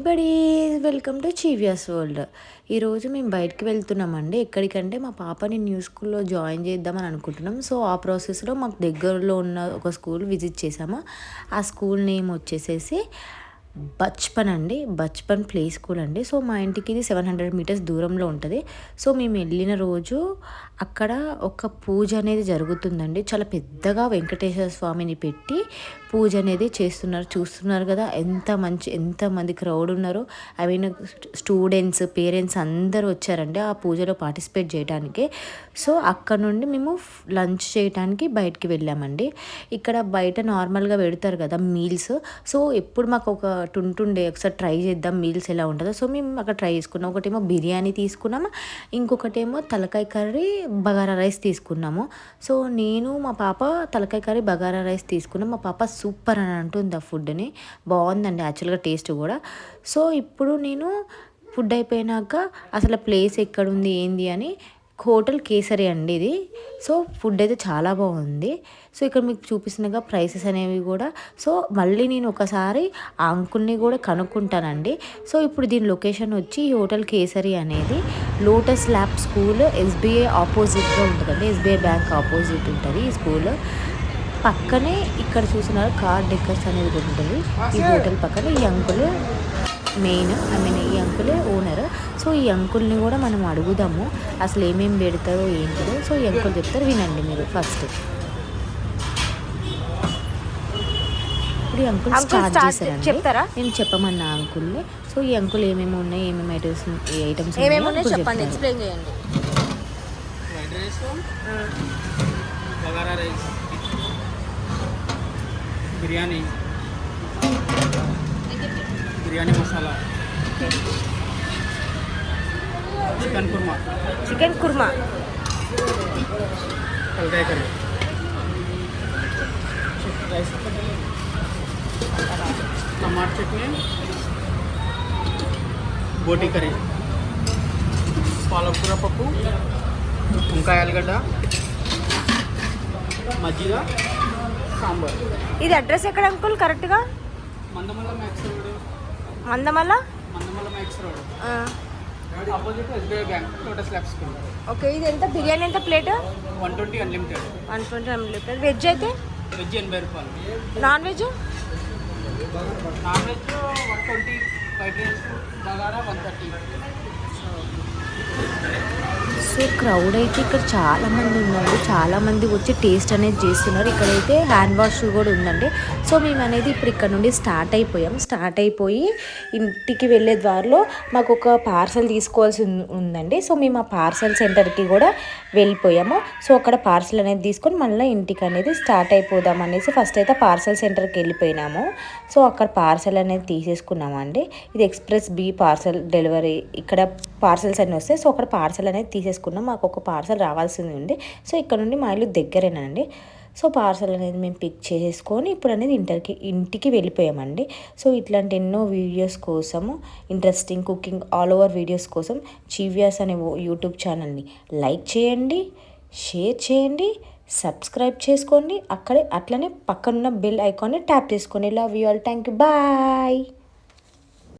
Hi buddies, welcome to చీవియాస్ world. ఈరోజు మేము బయటికి వెళ్తున్నామండి. ఎక్కడికంటే మా పాపని న్యూ స్కూల్లో జాయిన్ చేద్దామని అనుకుంటున్నాం. సో ఆ ప్రాసెస్లో మాకు దగ్గరలో ఉన్న ఒక స్కూల్ విజిట్ చేసాము. ఆ స్కూల్ నేమ్ వచ్చేసేసి బచ్పన్ అండి. బచ్పన్ ప్లే స్కూల్ అండి. సో మా ఇంటికి ఇది 700 మీటర్స్ దూరంలో ఉంటుంది. సో మేము వెళ్ళిన రోజు అక్కడ ఒక పూజ అనేది జరుగుతుందండి. చాలా పెద్దగా వెంకటేశ్వర స్వామిని పెట్టి పూజ అనేది చేస్తున్నారు. చూస్తున్నారు కదా ఎంతమంది క్రౌడ్ ఉన్నారో. ఐ మీన్ స్టూడెంట్స్, పేరెంట్స్ అందరూ వచ్చారండి ఆ పూజలో పార్టిసిపేట్ చేయడానికి. సో అక్కడ నుండి మేము లంచ్ చేయడానికి బయటికి వెళ్ళామండి. ఇక్కడ బయట నార్మల్గా పెడతారు కదా మీల్స్. సో ఎప్పుడు మాకు ఒక ఉంటుండే ఒకసారి ట్రై చేద్దాం మీల్స్ ఎలా ఉంటుందో. సో మేము అక్కడ ట్రై చేసుకున్నాం. ఒకటేమో బిర్యానీ తీసుకున్నాము, ఇంకొకటేమో తలకాయ కర్రీ బగారా రైస్ తీసుకున్నాము. సో నేను మా పాప తలకాయ కర్రీ బగారా రైస్ తీసుకున్నాం. మా పాప సూపర్ అని అంటుంది ఆ ఫుడ్ని. బాగుందండి యాక్చువల్గా టేస్ట్ కూడా. సో ఇప్పుడు నేను ఫుడ్ అయిపోయినాక అసలు ప్లేస్ ఎక్కడుంది ఏంది అని హోటల్ కేసరి అండి ఇది. సో ఫుడ్ అయితే చాలా బాగుంది. సో ఇక్కడ మీకు చూపిస్తున్నాగా ప్రైసెస్ అనేవి కూడా. సో మళ్ళీ నేను ఒకసారి ఆ అంకుల్ని కూడా కనుక్కుంటానండి. సో ఇప్పుడు దీని లొకేషన్ వచ్చి ఈ హోటల్ కేసరి అనేది లోటస్ ల్యాబ్ స్కూల్ ఎస్బీఐ ఆపోజిట్గా ఉంటుందండి. ఎస్బీఐ బ్యాంక్ ఆపోజిట్ ఉంటుంది ఈ స్కూల్. పక్కనే ఇక్కడ చూసినారు కార్ డెకర్స్ అనేది కూడా ఉంటుంది ఈ హోటల్ పక్కన. ఈ అంకుల్ మెయిన్, ఈ అంకులే ఓనర్. సో ఈ అంకుల్ని కూడా మనం అడుగుదాము అసలు ఏమేమి పెడతారో ఏంటిదో. సో ఈ అంకుల్ చెప్తారు, వినండి మీరు ఫస్ట్. ఇప్పుడు ఈ అంకుల్ స్టార్ట్ చేశారండి. నేను చెప్పమన్నా అంకుల్ని. సో ఈ అంకుల్ ఏమేమి ఉన్నాయి, ఏమేమి ఐటమ్స్ చెప్పండి, ఎక్స్ప్లెయిన్ చేయండి. బిర్యానీ మసాలా, చికెన్ కుర్మా, తలకాయ కర్రీ, రైస్, టమాటా చట్నీ, బోటి కర్రీ, పాలకూర పప్పు, వంకాయ ఆలుగడ్డ, మజ్జిగ, సాంబార్. ఇది అడ్రస్ ఎక్కడ అంకుల్ కరెక్ట్గా? Mandamalla max road. Mandamalla max road opposite SBI bank lotus lab school. Okay, ఇది ఎంత బిర్యానీ ఎంత ప్లేట్? 120 అన్లిమిటెడ్. 120 అన్లిమిటెడ్. వెజ్ అయితే? వెజ్ 80 రూపాయలు. Non veg? Non veg 120, fried rice bagara 130. So crowd అయితే ఇక్కడ చాలామంది ఉన్నారు. చాలామంది వచ్చి టేస్ట్ అనేది చేస్తున్నారు. ఇక్కడైతే హ్యాండ్ వాష్ కూడా ఉందండి. సో మేము అనేది ఇప్పుడు ఇక్కడ నుండి స్టార్ట్ అయిపోయి ఇంటికి వెళ్ళే దారిలో మాకు ఒక పార్సల్ తీసుకోవాల్సి ఉందండి. సో మేము ఆ పార్సల్ సెంటర్కి కూడా వెళ్ళిపోయాము. సో అక్కడ పార్సల్ అనేది తీసుకొని మళ్ళీ ఇంటికి అనేది స్టార్ట్ అయిపోదాం అనేసి ఫస్ట్ అయితే పార్సల్ సెంటర్కి వెళ్ళిపోయినాము. సో అక్కడ పార్సల్ అనేది తీసేసుకున్నామండి. ఇది ఎక్స్ప్రెస్ బి పార్సల్ డెలివరీ. ఇక్కడ పార్సల్స్ అన్నీ వస్తాయి. సో అక్కడ పార్సల్ అనేది తీసేసుకున్నాం. మాకు ఒక పార్సల్ రావాల్సింది ఉంది. సో ఇక్కడ నుండి మా ఇల్లు దగ్గరేనండి. సో పార్సల్ అనేది మేము పిక్ చేసేసుకొని ఇప్పుడు అనేది ఇంటికి వెళ్ళిపోయామండి. సో ఇట్లాంటి ఎన్నో వీడియోస్ కోసము, interesting cooking all over videos కోసం చీవియాస్ అనే యూట్యూబ్ ఛానల్ని లైక్ చేయండి, షేర్ చేయండి, సబ్స్క్రైబ్ చేసుకోండి. అట్లనే పక్కనున్న బెల్ ఐకాన్ని ట్యాప్ చేసుకోండి. Love you all. Thank you. Bye.